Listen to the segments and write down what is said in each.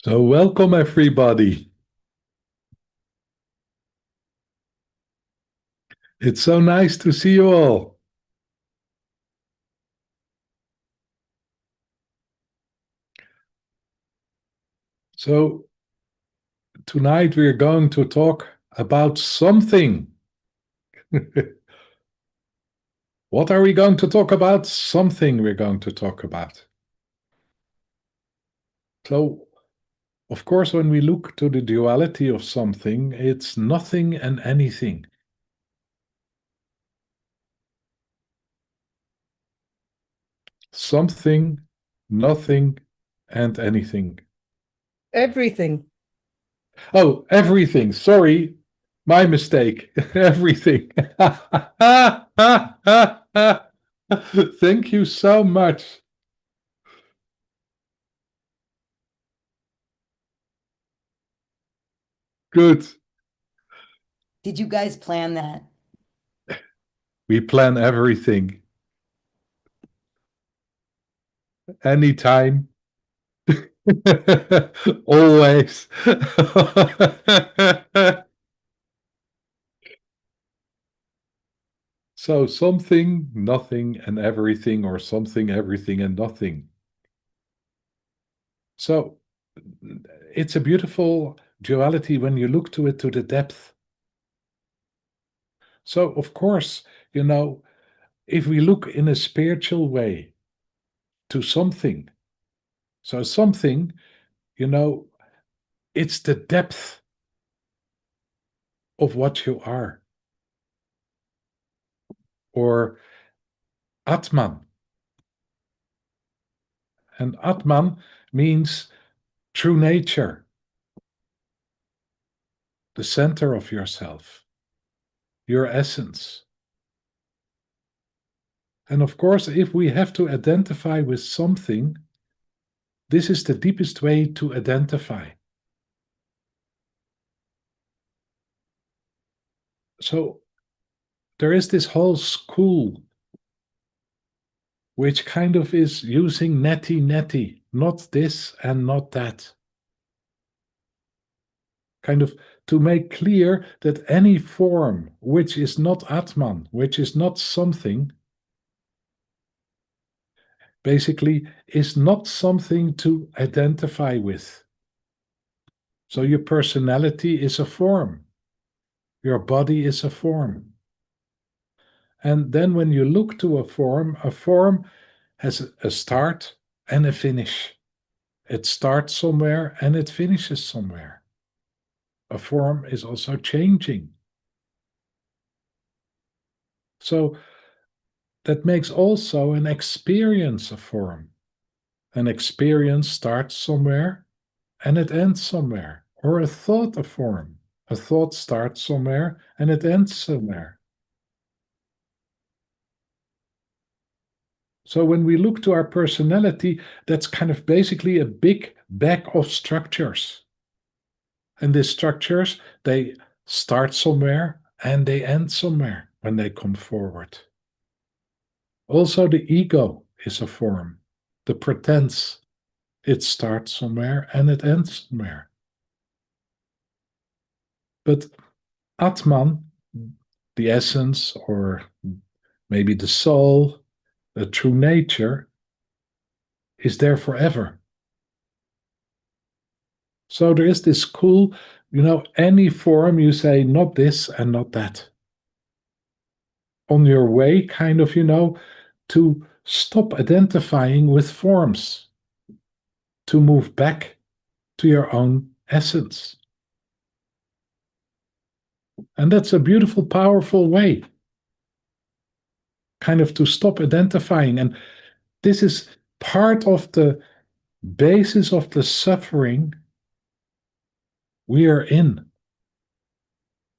So welcome everybody. It's so nice to see you all. So tonight we're going to talk about something. What are we going to talk about? Something we're going to talk about. So, of course, when we look to the duality of something, it's nothing and anything. Something, nothing, and anything. Everything. Oh, everything. Sorry, my mistake. Everything. Thank you so much. Good. Did you guys plan that? We plan everything. Anytime. Always. So something, nothing, and everything, or something, everything, and nothing. So it's a beautiful duality when you look to it to the depth. So, of course, if we look in a spiritual way to something, so something, it's the depth of what you are, or Atman. And Atman means true nature, the center of yourself, your essence. And of course, if we have to identify with something, this is the deepest way to identify. So there is this whole school which kind of is using neti, not this and not that. Kind of to make clear that any form which is not Atman, which is not something, basically is not something to identify with. So your personality is a form. Your body is a form. And then when you look to a form has a start and a finish. It starts somewhere and it finishes somewhere. A form is also changing. So that makes also an experience a form. An experience starts somewhere and it ends somewhere. Or a thought a form. A thought starts somewhere and it ends somewhere. So when we look to our personality, that's kind of basically a big bag of structures. And these structures, they start somewhere and they end somewhere when they come forward. Also, the ego is a form. The pretense, it starts somewhere and it ends somewhere. But Atman, the essence, or maybe the soul, the true nature, is there forever. So there is this cool, any form you say, not this and not that. On your way, kind of, to stop identifying with forms, to move back to your own essence. And that's a beautiful, powerful way, kind of to stop identifying. And this is part of the basis of the suffering we are in,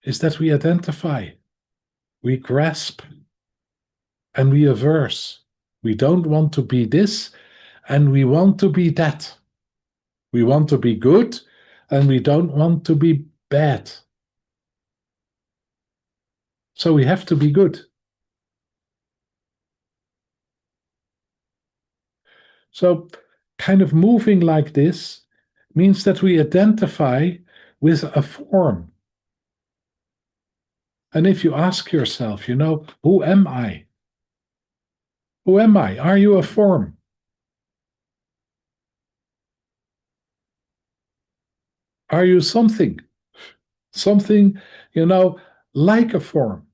is that we identify, we grasp, and we averse. We don't want to be this, and we want to be that. We want to be good, and we don't want to be bad. So we have to be good. So kind of moving like this means that we identify with a form. And if you ask yourself, who am I? Who am I? Are you a form? Are you something? Something, like a form.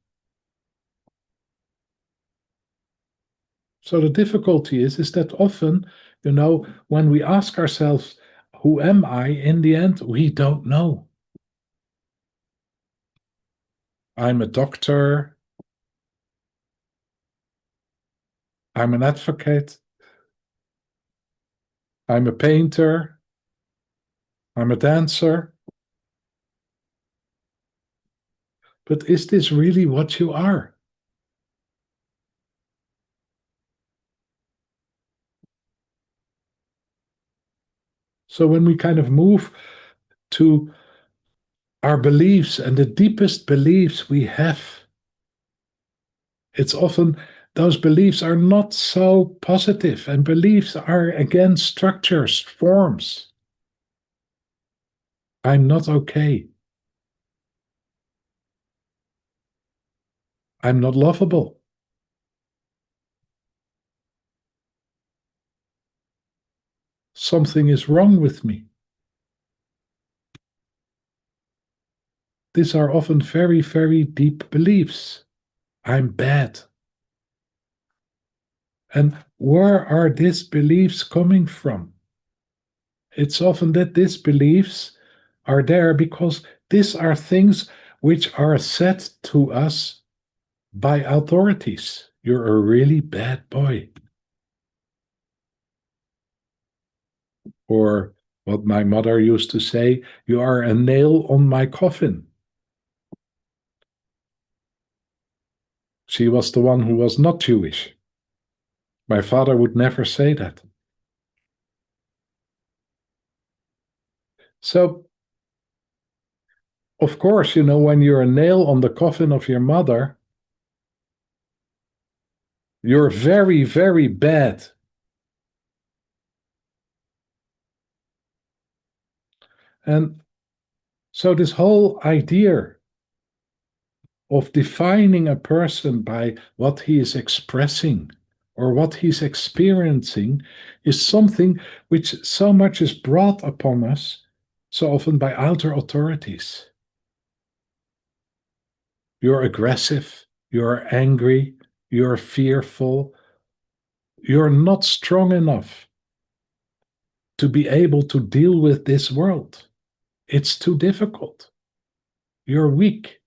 So the difficulty is that often, when we ask ourselves, who am I? In the end, we don't know. I'm a doctor. I'm an advocate. I'm a painter. I'm a dancer. But is this really what you are? So when we kind of move to our beliefs and the deepest beliefs we have, it's often those beliefs are not so positive, and beliefs are again structures, forms. I'm not okay. I'm not lovable. Something is wrong with me. These are often very, very deep beliefs. I'm bad. And where are these beliefs coming from? It's often that these beliefs are there because these are things which are said to us by authorities. You're a really bad boy. Or what my mother used to say, you are a nail on my coffin. She was the one who was not Jewish. My father would never say that. So, of course, when you're a nail on the coffin of your mother, you're very, very bad. And so this whole idea of defining a person by what he is expressing or what he's experiencing is something which so much is brought upon us so often by outer authorities. You're aggressive, you're angry, you're fearful, you're not strong enough to be able to deal with this world. It's too difficult. You're weak.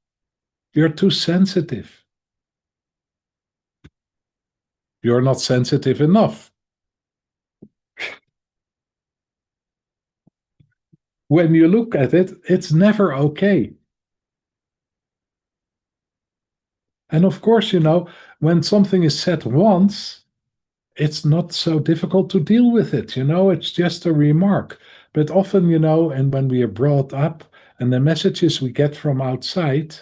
You're too sensitive. You're not sensitive enough. When you look at it, it's never okay. And of course, when something is said once, it's not so difficult to deal with it. It's just a remark. But often, and when we are brought up and the messages we get from outside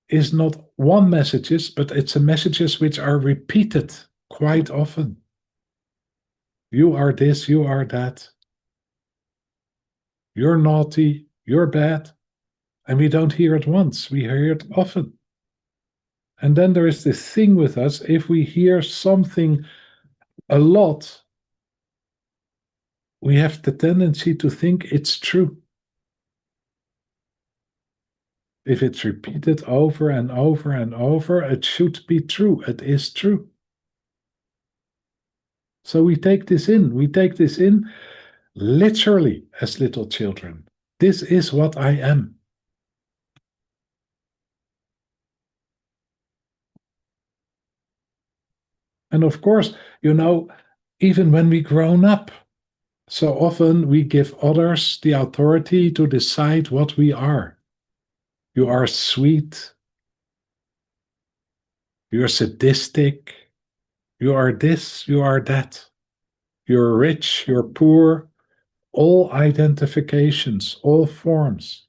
is not one messages, but it's a messages which are repeated quite often. You are this, you are that. You're naughty, you're bad. And we don't hear it once, we hear it often. And then there is this thing with us, if we hear something a lot, we have the tendency to think it's true. If it's repeated over and over and over, it should be true. It is true. So we take this in. We take this in literally as little children. This is what I am. And of course, even when we grown up, so often we give others the authority to decide what we are. You are sweet. You're sadistic. You are this, you are that. You're rich, you're poor. All identifications, all forms.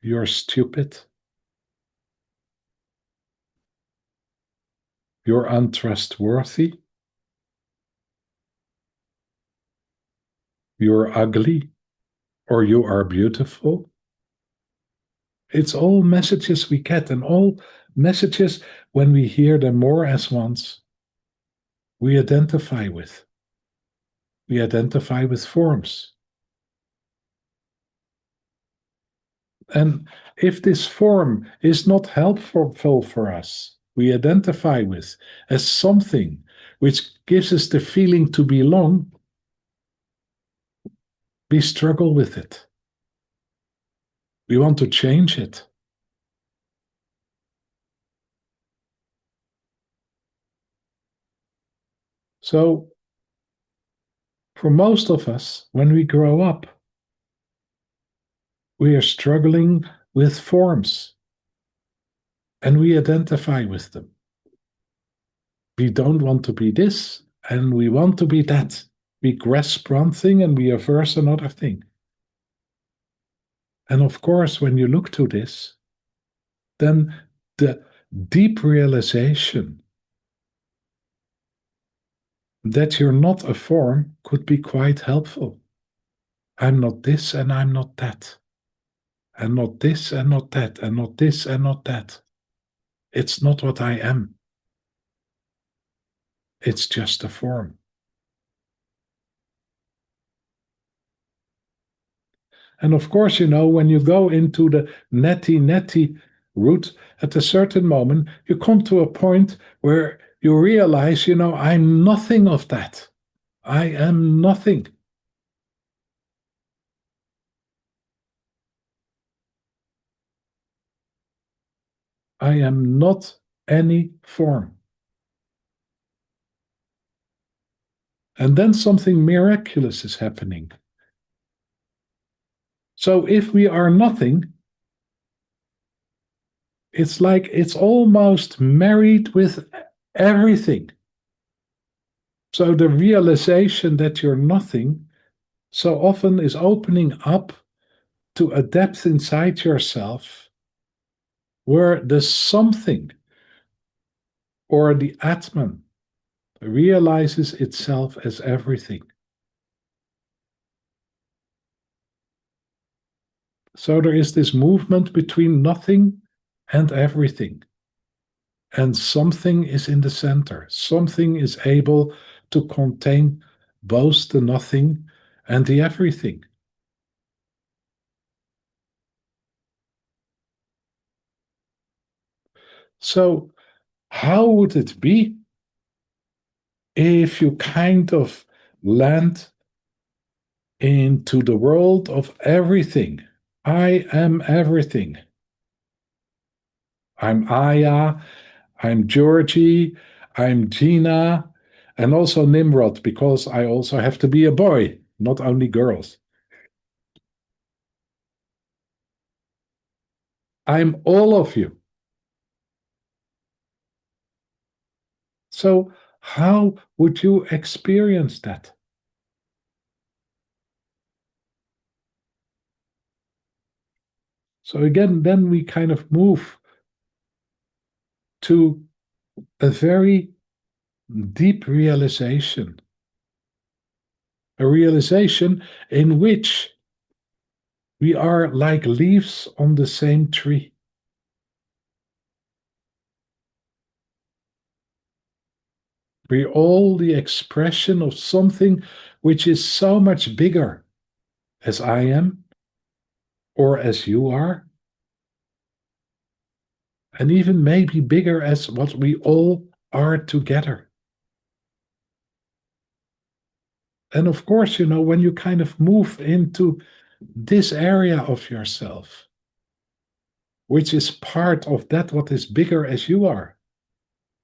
You're stupid. You're untrustworthy. You're ugly. Or you are beautiful. It's all messages we get, and all messages, when we hear them more as once, we identify with. We identify with forms. And if this form is not helpful for us, we identify with as something which gives us the feeling to belong, we struggle with it. We want to change it. So, for most of us, when we grow up, we are struggling with forms and we identify with them. We don't want to be this and we want to be that. We grasp one thing and we averse another thing. And of course, when you look to this, then the deep realization that you're not a form could be quite helpful. I'm not this and I'm not that. And not this and not that, and not this and not that. It's not what I am. It's just a form. And of course, when you go into the neti route, at a certain moment, you come to a point where you realize, I'm nothing of that. I am nothing. I am not any form. And then something miraculous is happening. So if we are nothing, it's like it's almost married with everything. So the realization that you're nothing so often is opening up to a depth inside yourself where the something or the Atman realizes itself as everything. So there is this movement between nothing and everything. And something is in the center. Something is able to contain both the nothing and the everything. So, how would it be if you kind of land into the world of everything? I am everything. I'm Aya, I'm Georgi, I'm Gina, and also Nimrod, because I also have to be a boy, not only girls. I'm all of you. So, how would you experience that? So, again, then we kind of move to a very deep realization a realization in which we are like leaves on the same tree. We're all the expression of something which is so much bigger as I am, or as you are, and even maybe bigger as what we all are together. And of course, when you kind of move into this area of yourself, which is part of that what is bigger as you are,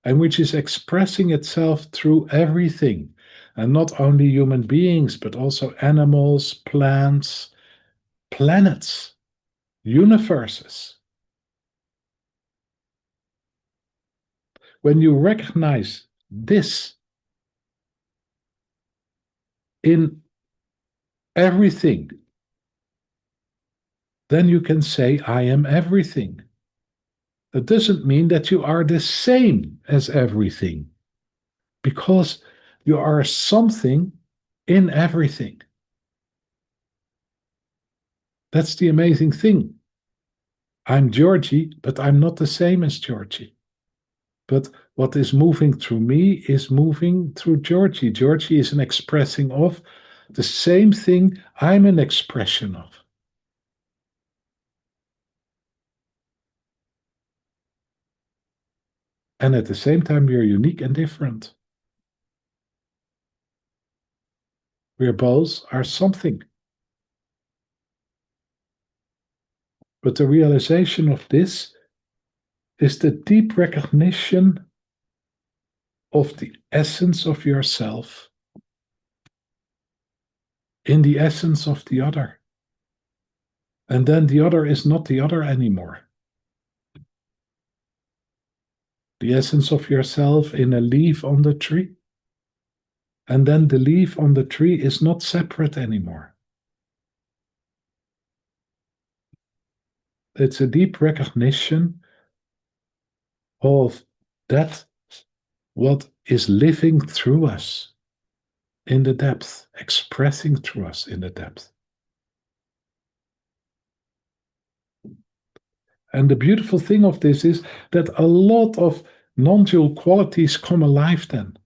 and which is expressing itself through everything, and not only human beings, but also animals, plants, planets, universes. When you recognize this in everything, then you can say, I am everything. That doesn't mean that you are the same as everything, because you are something in everything. That's the amazing thing. I'm Georgi, but I'm not the same as Georgi. But what is moving through me is moving through Georgi. Georgi is an expressing of the same thing I'm an expression of. And at the same time, we are unique and different. We both are something. But the realization of this is the deep recognition of the essence of yourself in the essence of the other. And then the other is not the other anymore. The essence of yourself in a leaf on the tree. And then the leaf on the tree is not separate anymore. It's a deep recognition of that what is living through us in the depth, expressing through us in the depth. And the beautiful thing of this is that a lot of non-dual qualities come alive then.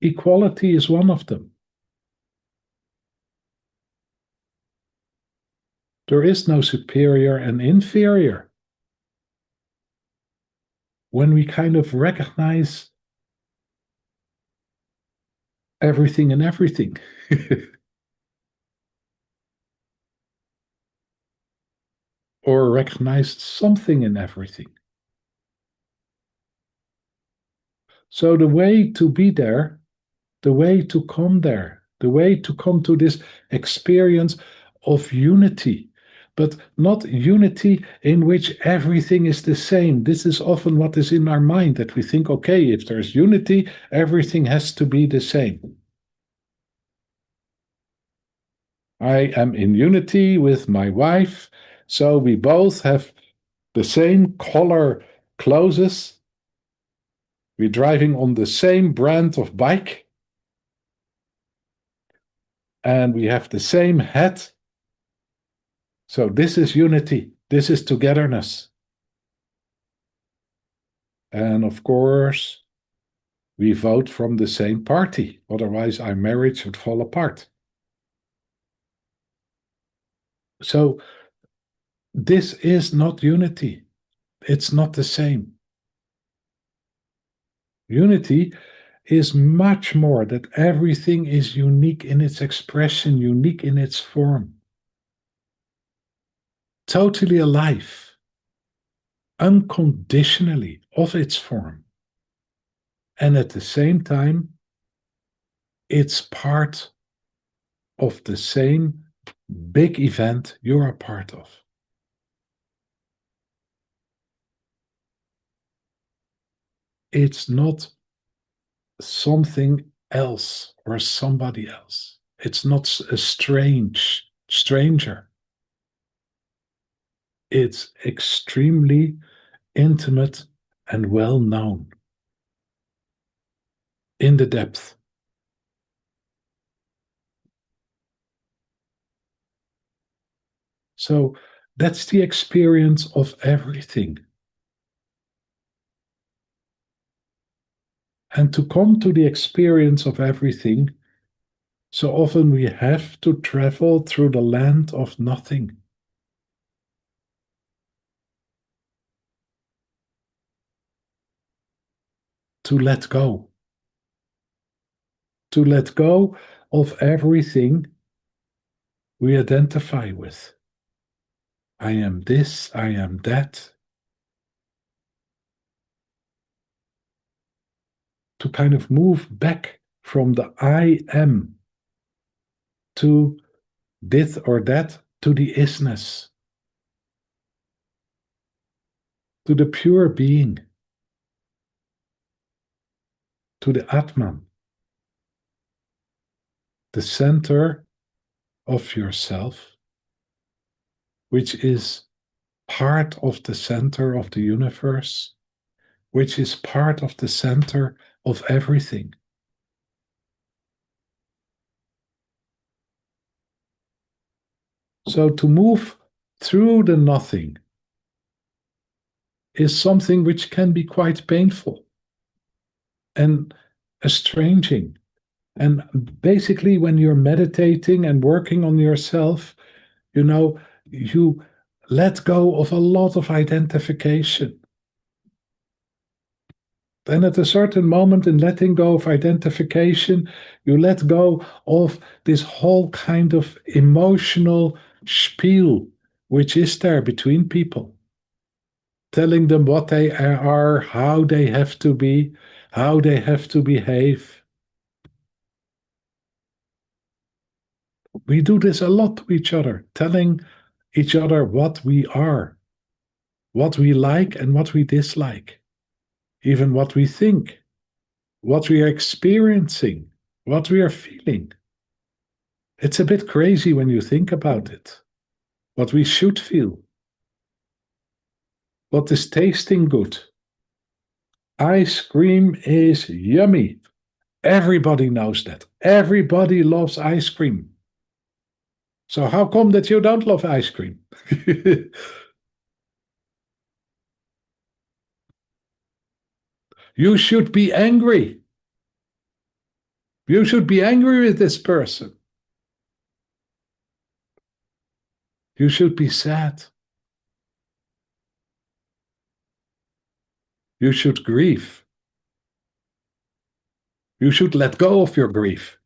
Equality is one of them. There is no superior and inferior. When we kind of recognize everything and everything. Or recognize something in everything. So the way to be there, the way to come there, the way to come to this experience of unity, but not unity in which everything is the same. This is often what is in our mind, that we think, okay, if there's unity, everything has to be the same. I am in unity with my wife, so we both have the same color clothes. We're driving on the same brand of bike. And we have the same hat. So this is unity. This is togetherness. And of course, we vote from the same party. Otherwise, our marriage would fall apart. So this is not unity. It's not the same. Unity is much more that everything is unique in its expression, unique in its form. Totally alive, unconditionally of its form. And at the same time, it's part of the same big event you're a part of. It's not something else or somebody else. It's not a stranger. It's extremely intimate and well known. in the depth. So that's the experience of everything. And to come to the experience of everything, so often we have to travel through the land of nothing. To let go. To let go of everything we identify with. I am this, I am that. To kind of move back from the I am to this or that, to the isness, to the pure being, to the Atman, the center of yourself, which is part of the center of the universe, which is part of the center of everything. So to move through the nothing is something which can be quite painful and estranging. And basically, when you're meditating and working on yourself, you let go of a lot of identification. Then at a certain moment in letting go of identification, you let go of this whole kind of emotional spiel which is there between people, telling them what they are, how they have to be, how they have to behave. We do this a lot to each other, telling each other what we are, what we like and what we dislike, even what we think, what we are experiencing, what we are feeling. It's a bit crazy when you think about it. What we should feel, what is tasting good. Ice cream is yummy. Everybody knows that. Everybody loves ice cream. So how come that you don't love ice cream? You should be angry. You should be angry with this person. You should be sad. You should grieve. You should let go of your grief.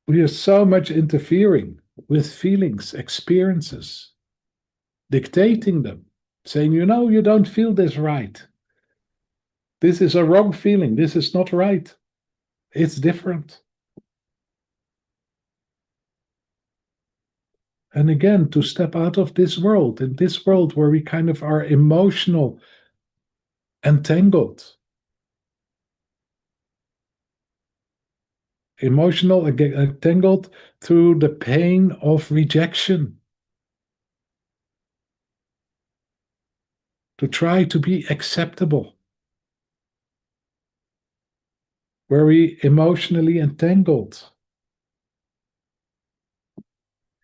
We are so much interfering with feelings, experiences, dictating them, saying, you don't feel this right. This is a wrong feeling. This is not right. It's different. And again, to step out of this world, in this world where we kind of are emotional, entangled, entangled through the pain of rejection, to try to be acceptable, where we emotionally entangled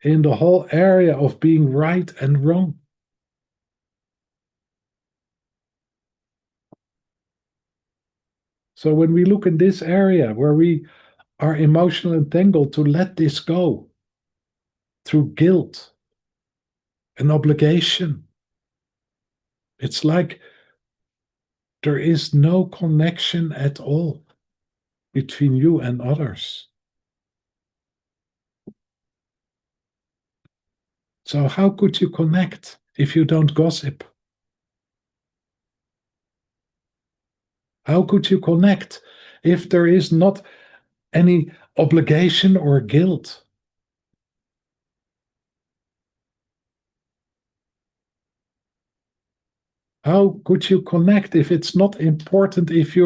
in the whole area of being right and wrong. So when we look in this area where we are emotionally entangled, to let this go through guilt and obligation, it's like there is no connection at all between you and others. So how could you connect if you don't gossip? How could you connect if there is not any obligation or guilt? How could you connect if it's not important if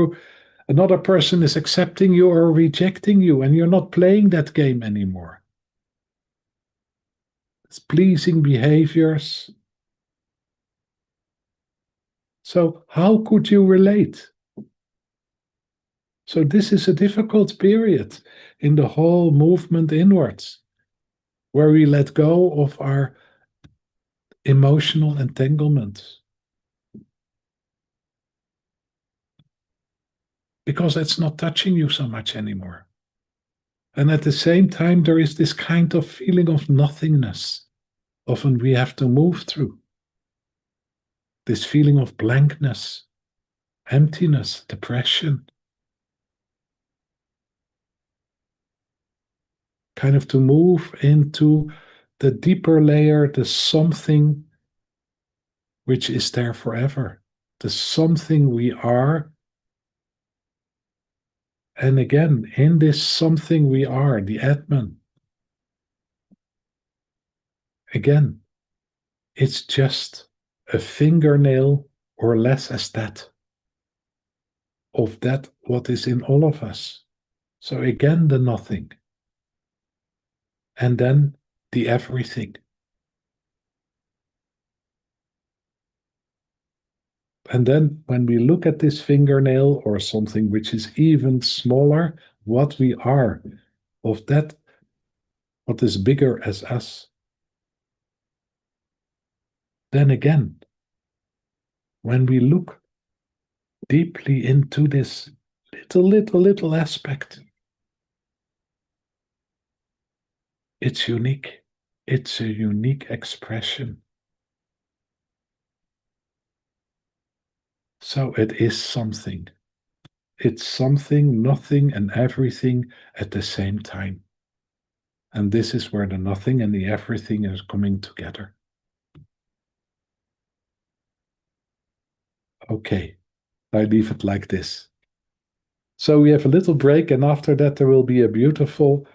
another person is accepting you or rejecting you and you're not playing that game anymore? It's pleasing behaviors. So how could you relate? So this is a difficult period in the whole movement inwards, where we let go of our emotional entanglements. Because it's not touching you so much anymore. And at the same time, there is this kind of feeling of nothingness often we have to move through. This feeling of blankness, emptiness, depression. Kind of to move into the deeper layer, the something which is there forever, the something we are. And again, in this something we are, the Atman, again, it's just a fingernail or less as that of that what is in all of us. So again, the nothing. And then the everything. And then when we look at this fingernail or something which is even smaller, what we are, of that what is bigger as us, then again, when we look deeply into this little aspect, it's unique. It's a unique expression. So it is something. It's something, nothing, and everything at the same time. And this is where the nothing and the everything is coming together. Okay, I leave it like this. So we have a little break, and after that, there will be a beautiful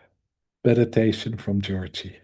meditation from Georgi.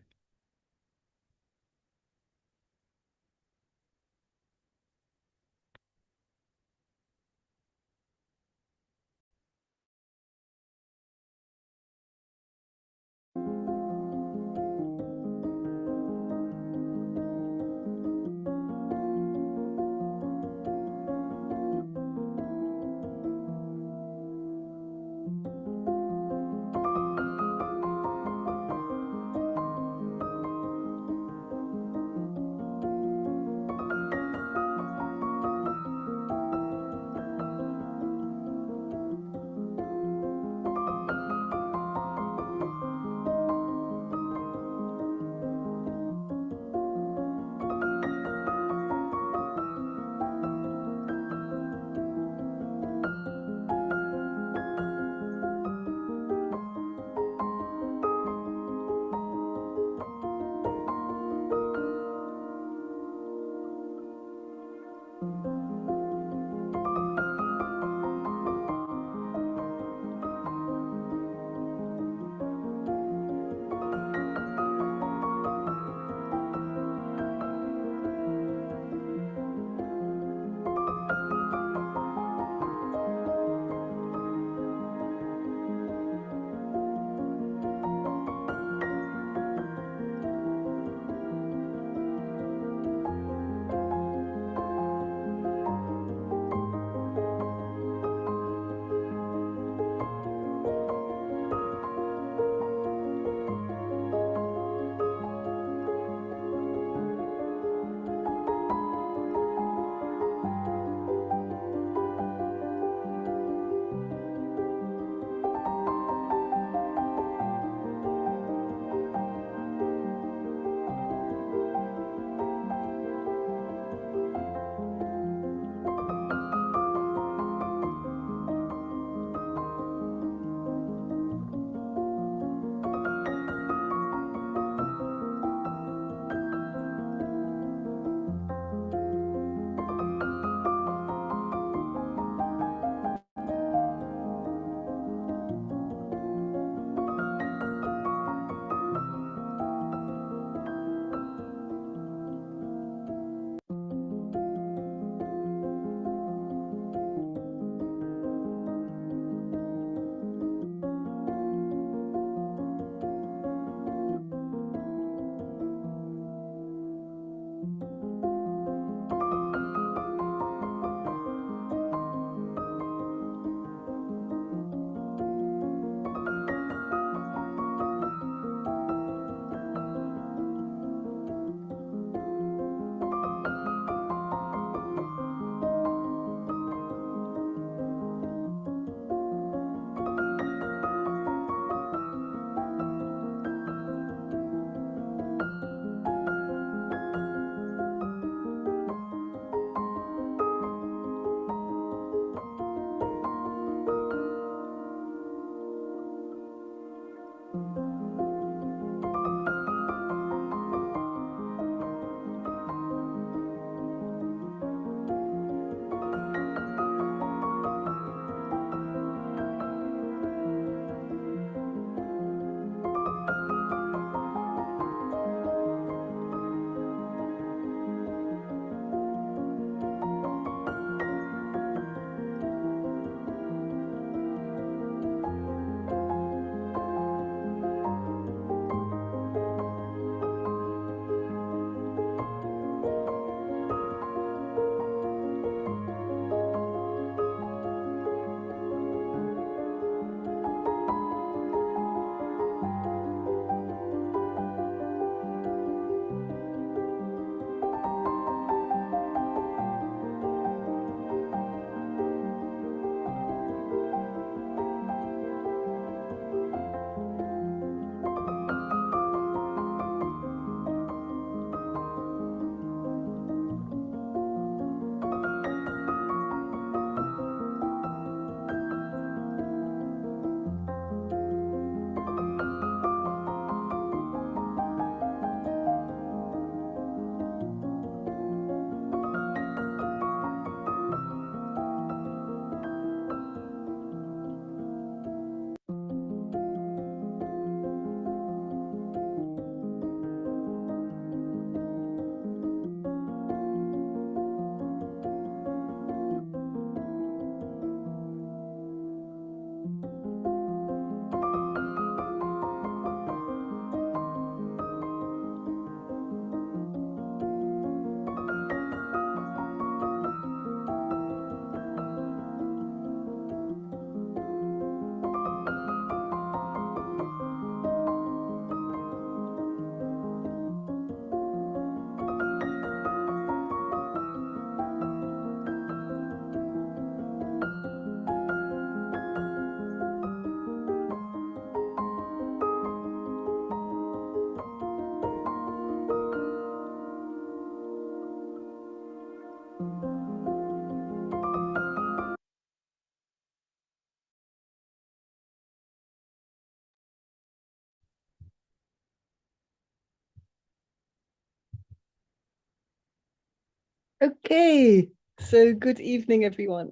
Okay, so good evening, everyone.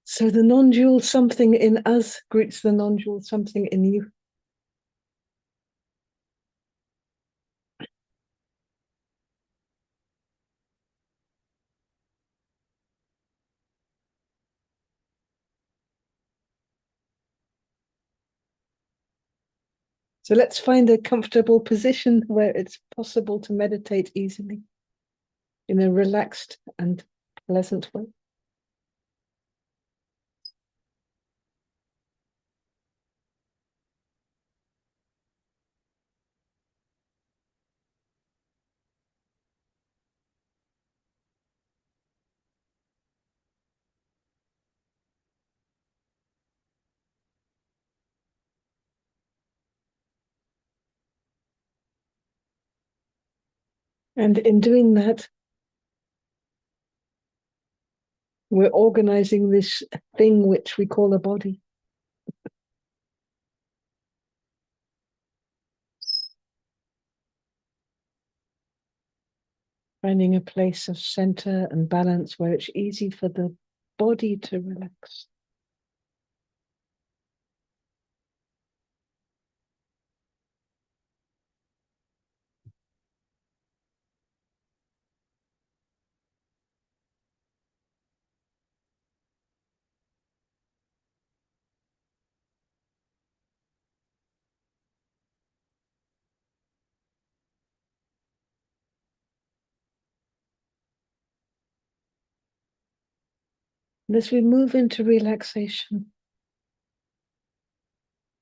So the non-dual something in us greets the non-dual something in you. So let's find a comfortable position where it's possible to meditate easily in a relaxed and pleasant way. And in doing that, we're organizing this thing which we call a body. Finding a place of center and balance where it's easy for the body to relax. And as we move into relaxation,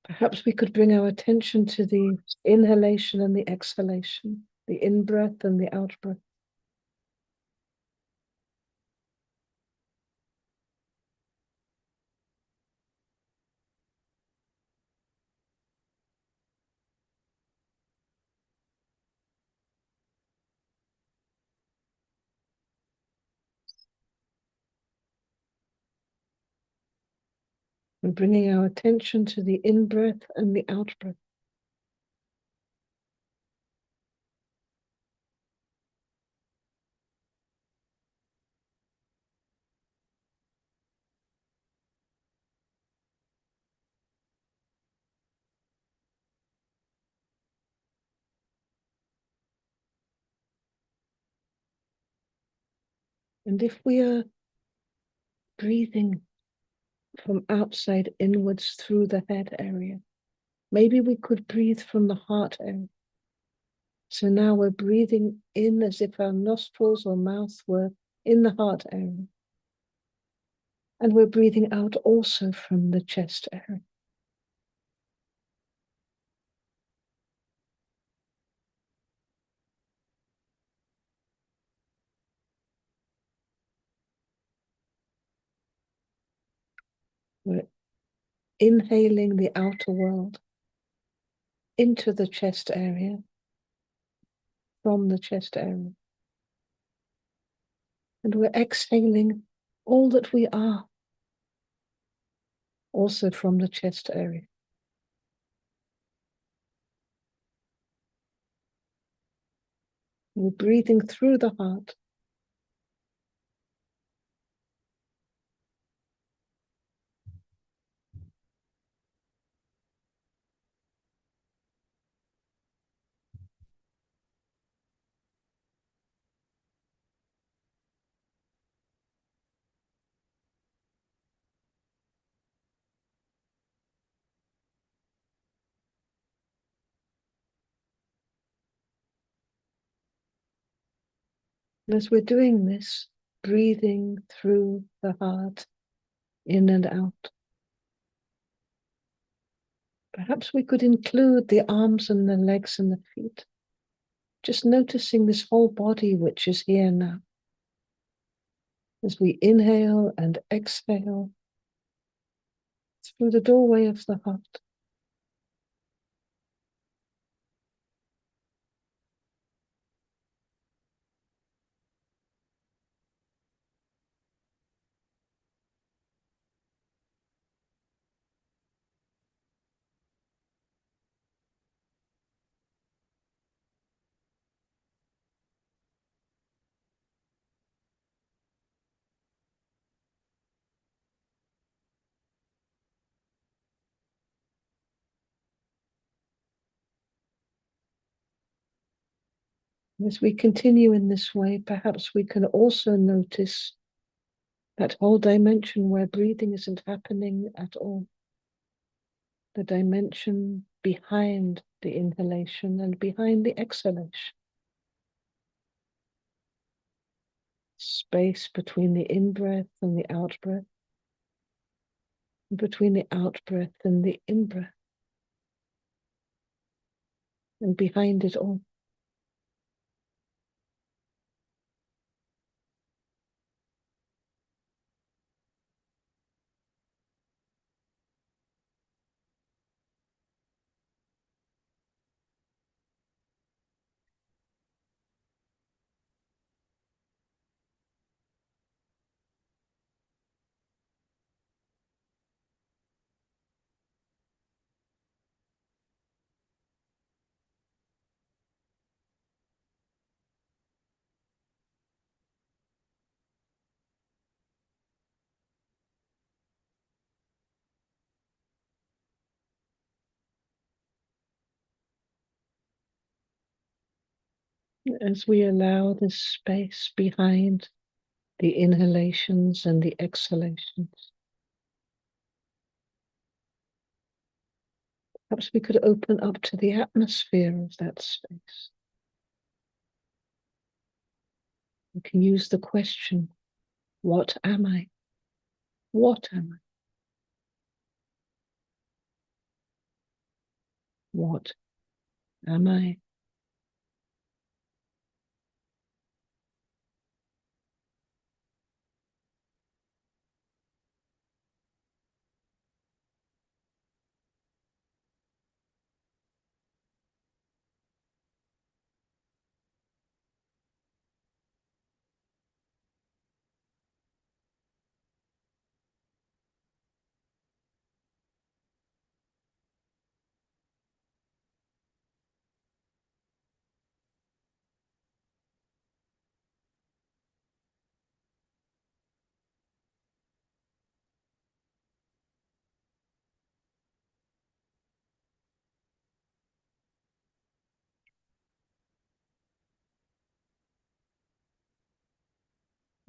perhaps we could bring our attention to the inhalation and the exhalation, the in-breath and the out-breath. We're bringing our attention to the in-breath and the out-breath. And if we are breathing from outside inwards through the head area, maybe we could breathe from the heart area. So now we're breathing in as if our nostrils or mouth were in the heart area. And we're breathing out also from the chest area. We're inhaling the outer world into the chest area, from the chest area. And we're exhaling all that we are, also from the chest area. We're breathing through the heart. And as we're doing this, breathing through the heart, in and out, perhaps we could include the arms and the legs and the feet, just noticing this whole body which is here now. As we inhale and exhale through the doorway of the heart. As we continue in this way, perhaps we can also notice that whole dimension where breathing isn't happening at all. The dimension behind the inhalation and behind the exhalation. Space between the in-breath and the out-breath, between the out-breath and the in-breath, and behind it all. As we allow this space behind the inhalations and the exhalations, perhaps we could open up to the atmosphere of that space. We can use the question, what am I? What am I? What am I?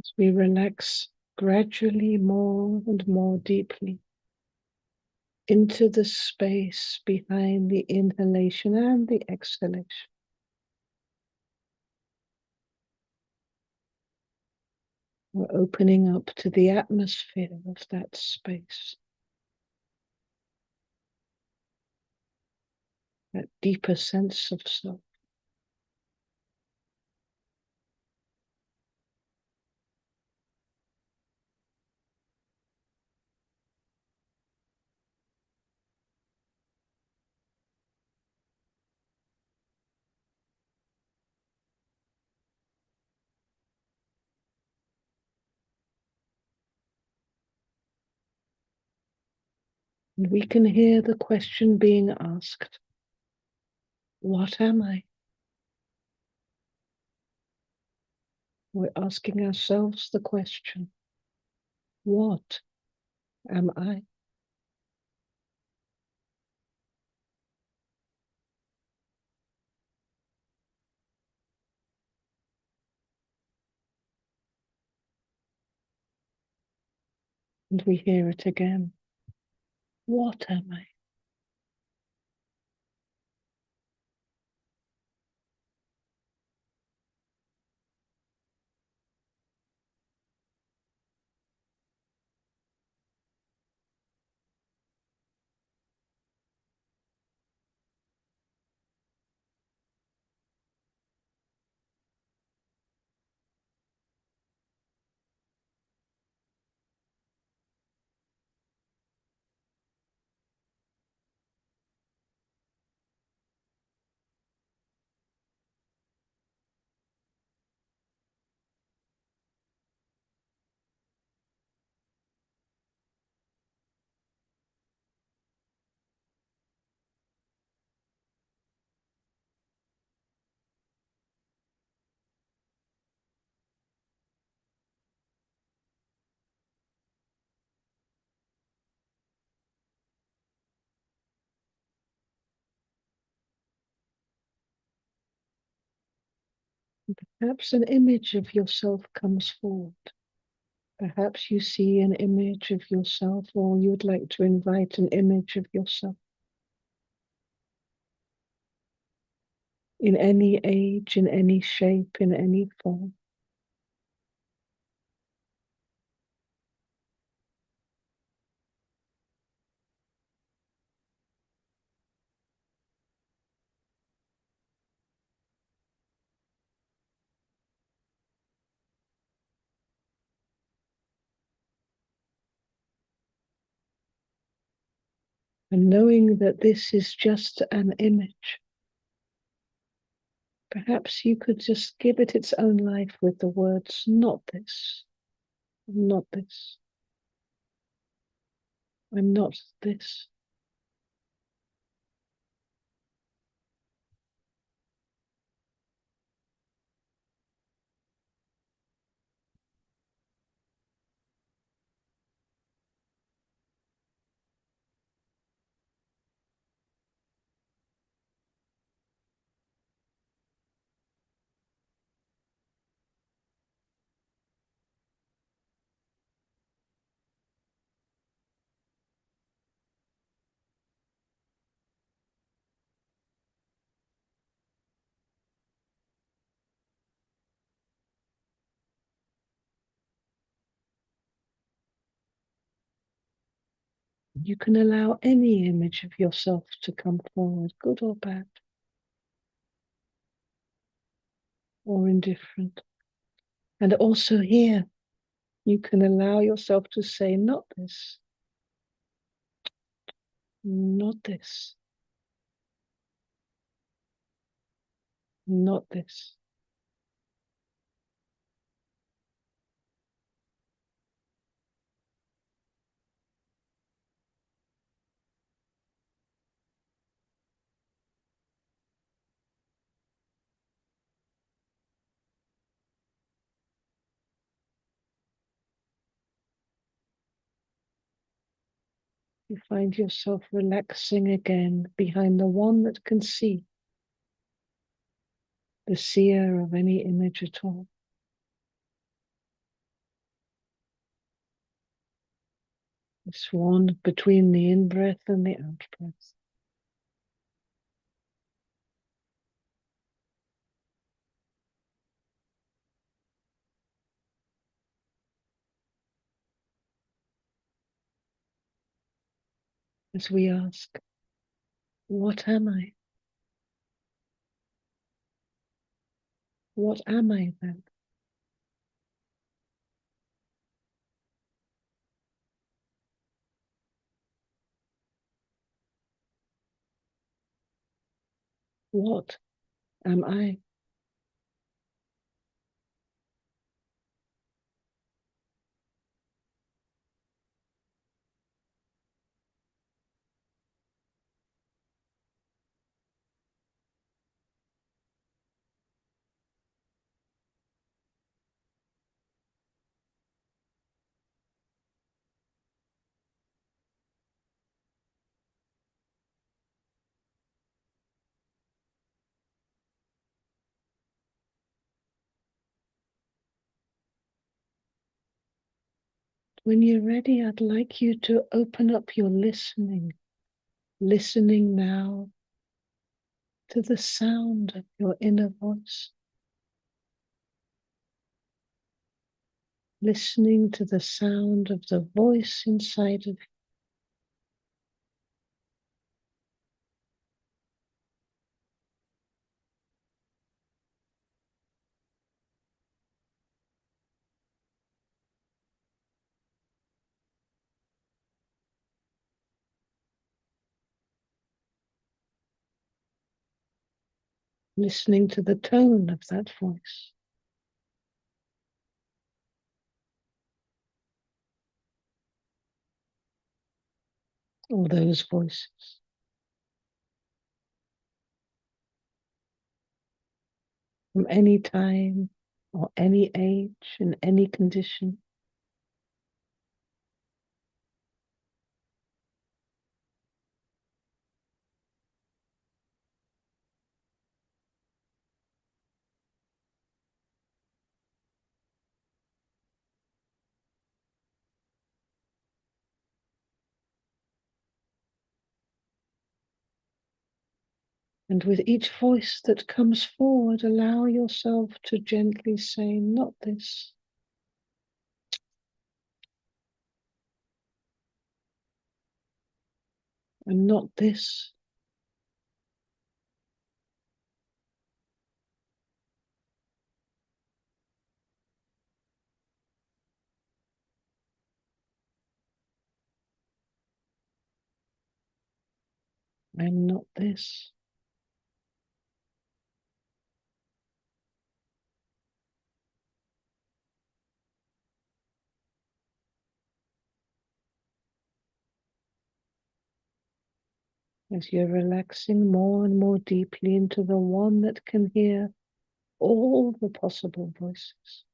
As we relax gradually more and more deeply into the space behind the inhalation and the exhalation. We're opening up to the atmosphere of that space, that deeper sense of self. And we can hear the question being asked, what am I? We're asking ourselves the question, what am I? And we hear it again, what am I? Perhaps an image of yourself comes forward. Perhaps you see an image of yourself, or you'd like to invite an image of yourself in any age, in any shape, in any form. And knowing that this is just an image, perhaps you could just give it its own life with the words, not this, not this, I'm not this. You can allow any image of yourself to come forward, good or bad, or indifferent. And also here, you can allow yourself to say, not this, not this, not this. You find yourself relaxing again behind the one that can see, the seer of any image at all. This one between the in-breath and the out-breath. As we ask, what am I? What am I then? What am I? When you're ready, I'd like you to open up your listening now to the sound of your inner voice, listening to the sound of the voice inside of you. Listening to the tone of that voice. All those voices. From any time or any age and any condition. And with each voice that comes forward, allow yourself to gently say, not this. And not this. And not this. As you're relaxing more and more deeply into the one that can hear all the possible voices.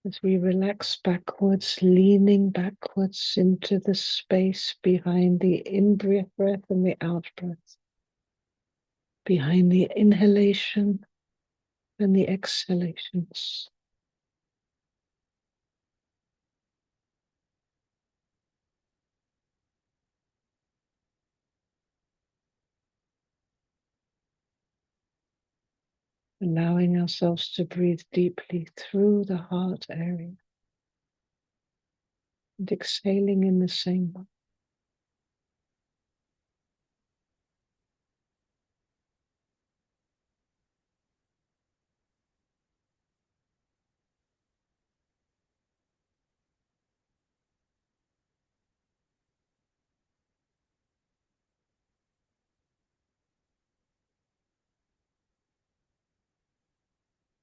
As we relax backwards, leaning backwards into the space behind the in-breath and the out-breath, behind the inhalation and the exhalations. Allowing ourselves to breathe deeply through the heart area and exhaling in the same way.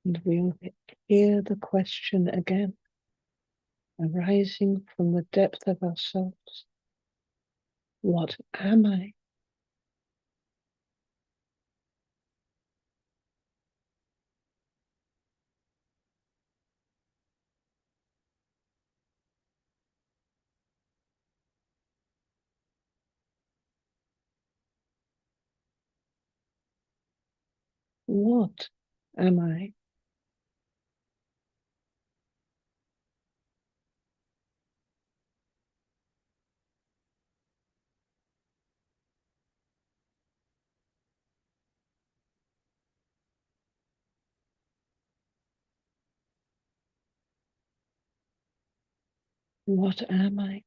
And we'll hear the question again, arising from the depth of ourselves. What am I? What am I? What am I?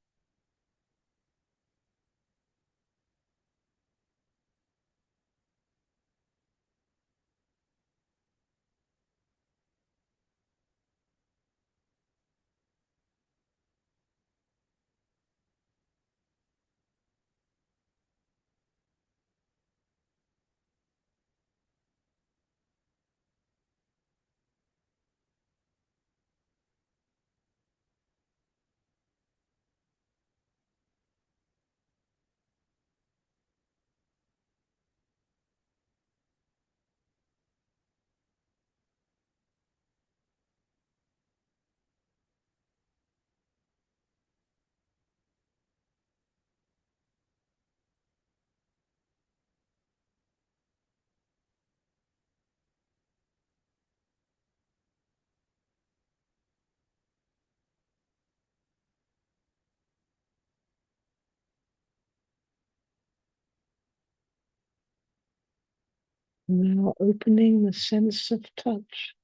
Now opening the sense of touch.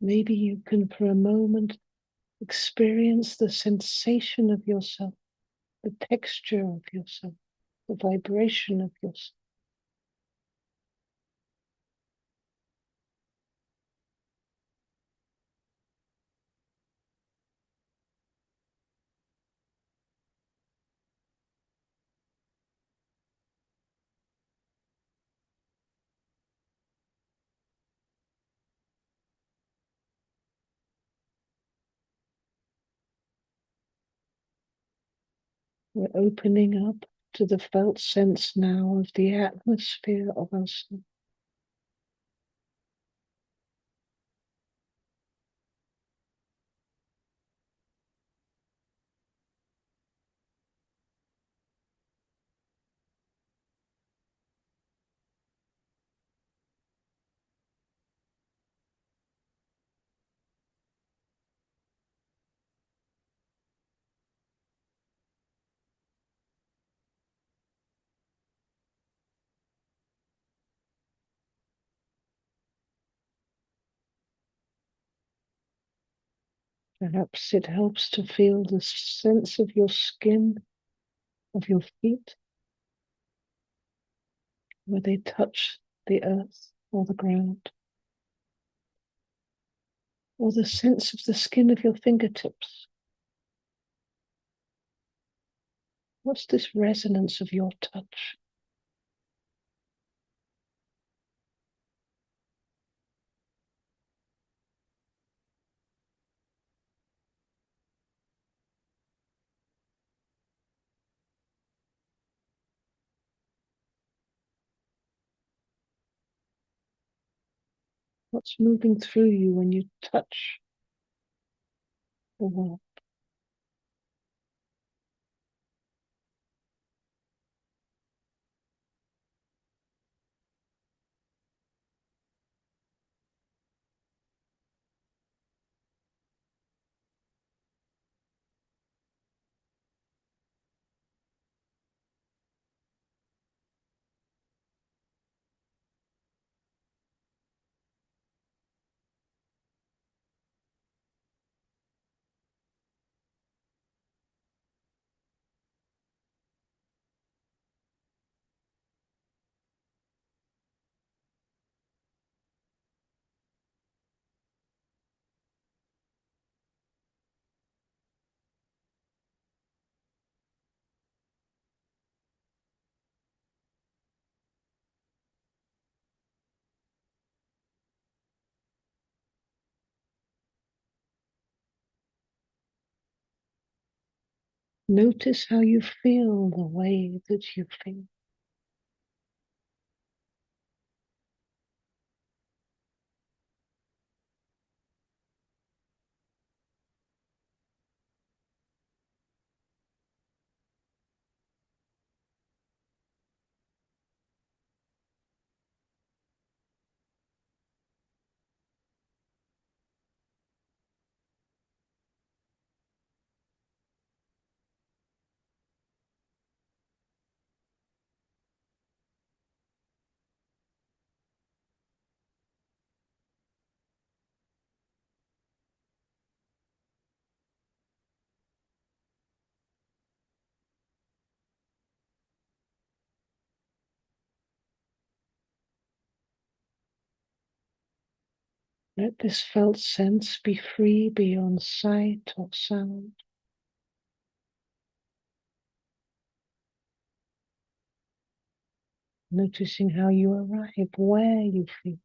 Maybe you can, for a moment, experience the sensation of yourself, the texture of yourself, the vibration of yourself. We're opening up to the felt sense now of the atmosphere of ourselves. Perhaps it helps to feel the sense of your skin, of your feet, where they touch the earth or the ground, or the sense of the skin of your fingertips. What's this resonance of your touch? What's moving through you when you touch the world? Notice how you feel the way that you feel. Let this felt sense be free beyond sight or sound. Noticing how you arrive, where you feel.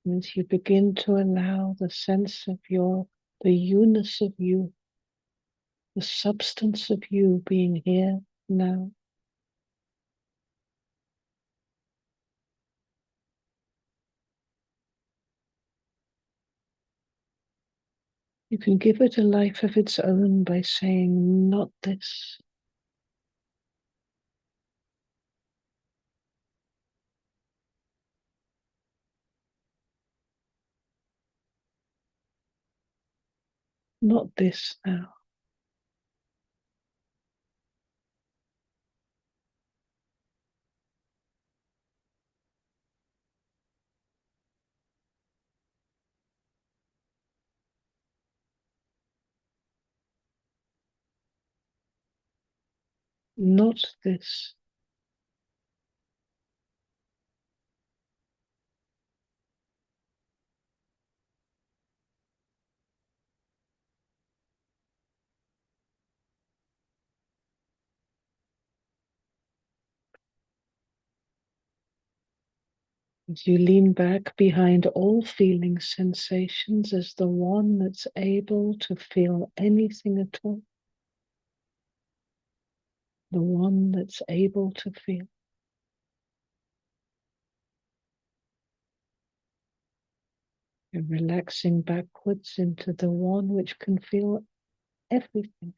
And as you begin to allow the sense of the you-ness of you, the substance of you being here now, you can give it a life of its own by saying, not this. Not this now. Not this. As you lean back behind all feeling sensations as the one that's able to feel anything at all. The one that's able to feel. You're relaxing backwards into the one which can feel everything.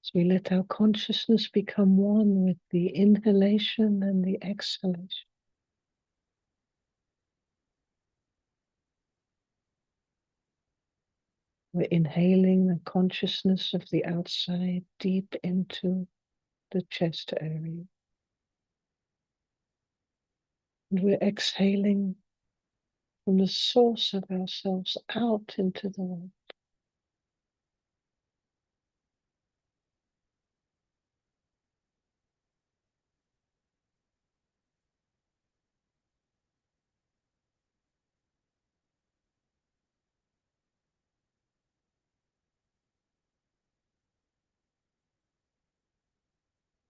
As we let our consciousness become one with the inhalation and the exhalation. We're inhaling the consciousness of the outside deep into the chest area. And we're exhaling from the source of ourselves out into the world.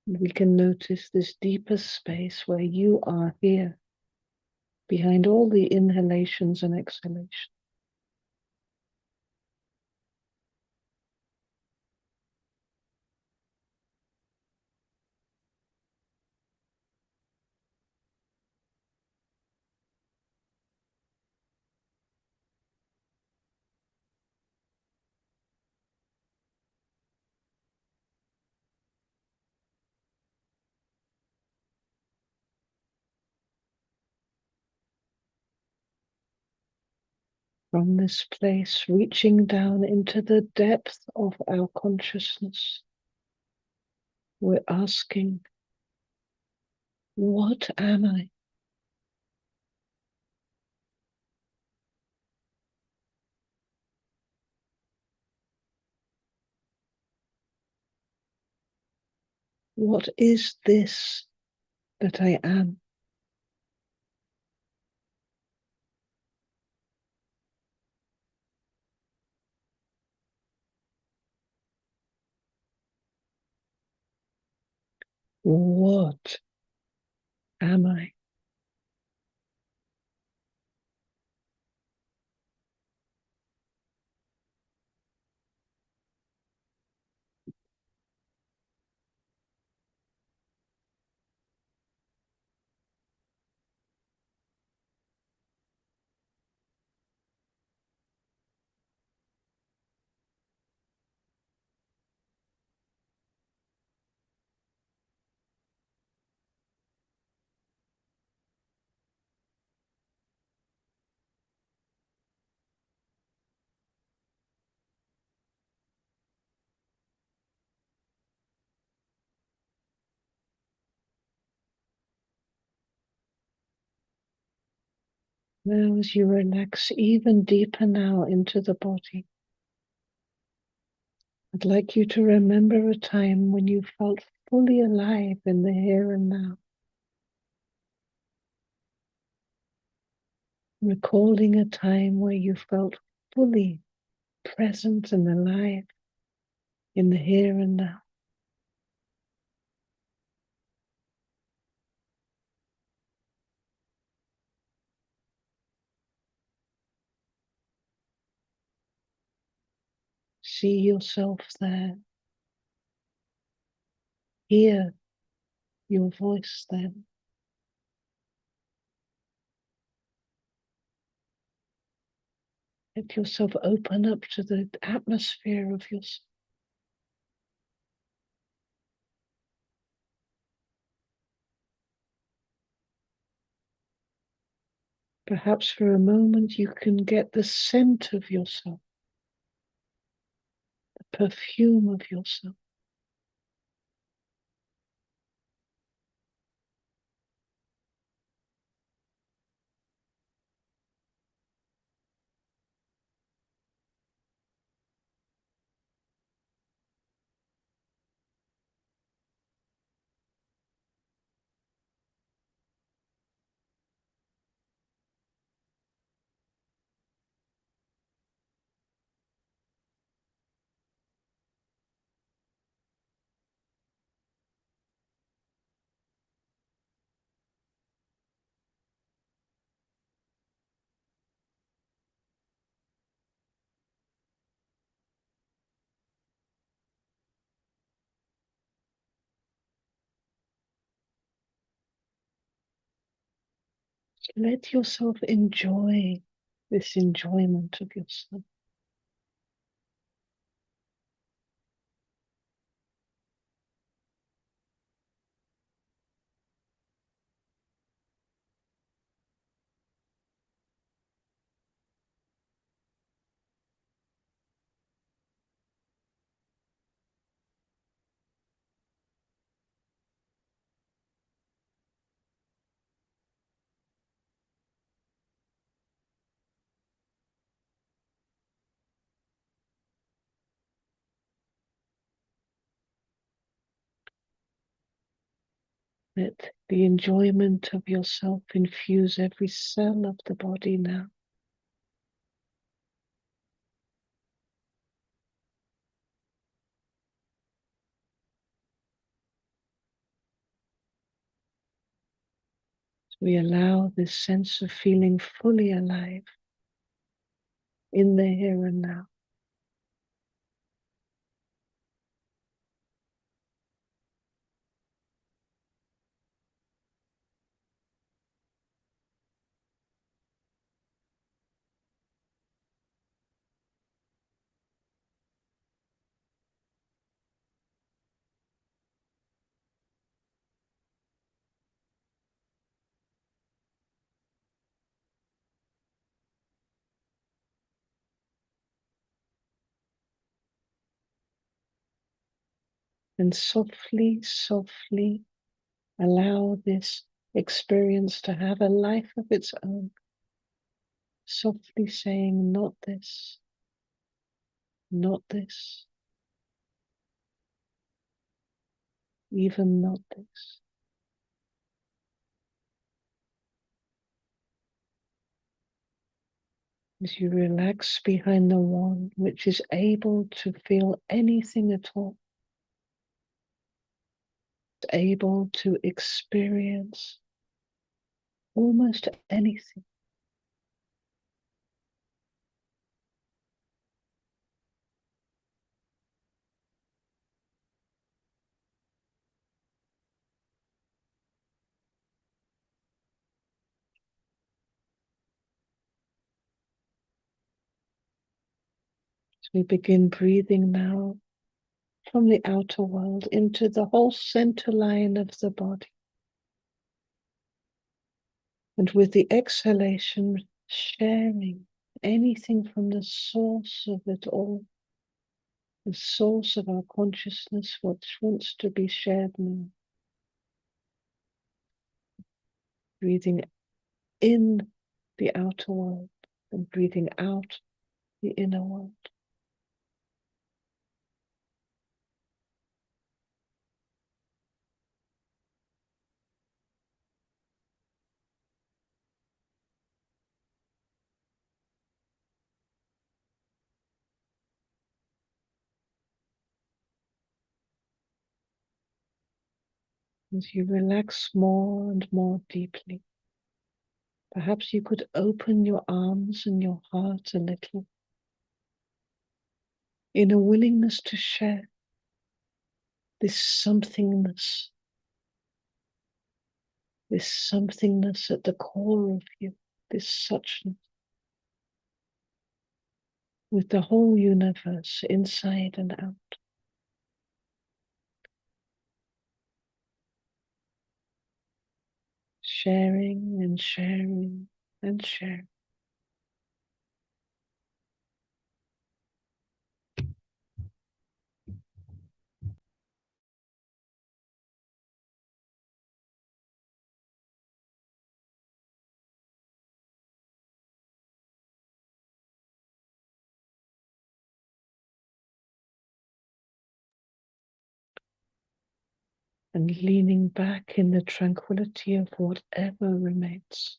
And we can notice this deeper space where you are here, behind all the inhalations and exhalations. From this place, reaching down into the depth of our consciousness, we're asking, what am I? What is this that I am? What am I? Now, as you relax even deeper now into the body, I'd like you to remember a time when you felt fully alive in the here and now. Recalling a time where you felt fully present and alive in the here and now. See yourself there. Hear your voice then. Let yourself open up to the atmosphere of yourself. Perhaps for a moment you can get the scent of yourself, the perfume of yourself. Let yourself enjoy this enjoyment of yourself. Let the enjoyment of yourself infuse every cell of the body now. We allow this sense of feeling fully alive in the here and now. And softly, softly allow this experience to have a life of its own. Softly saying, not this, not this, even not this. As you relax behind the one which is able to feel anything at all, able to experience almost anything. As we begin breathing now from the outer world into the whole center line of the body. And with the exhalation, sharing anything from the source of it all, the source of our consciousness, what wants to be shared now. Breathing in the outer world and breathing out the inner world. As you relax more and more deeply, perhaps you could open your arms and your heart a little in a willingness to share this somethingness at the core of you, this suchness, with the whole universe inside and out. Sharing and sharing and sharing. And leaning back in the tranquility of whatever remains.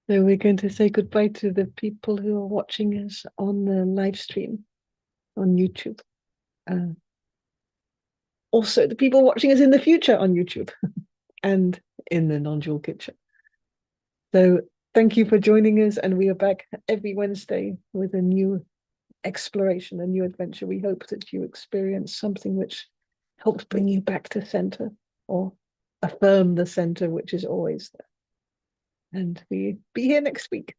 So we're going to say goodbye to the people who are watching us on the live stream on YouTube. Also, the people watching us in the future on YouTube and in the Non-Dual Kitchen. So thank you for joining us, and we are back every Wednesday with a new exploration, a new adventure. We hope that you experience something which helps bring you back to center, or affirm the center which is always there. And we be here next week.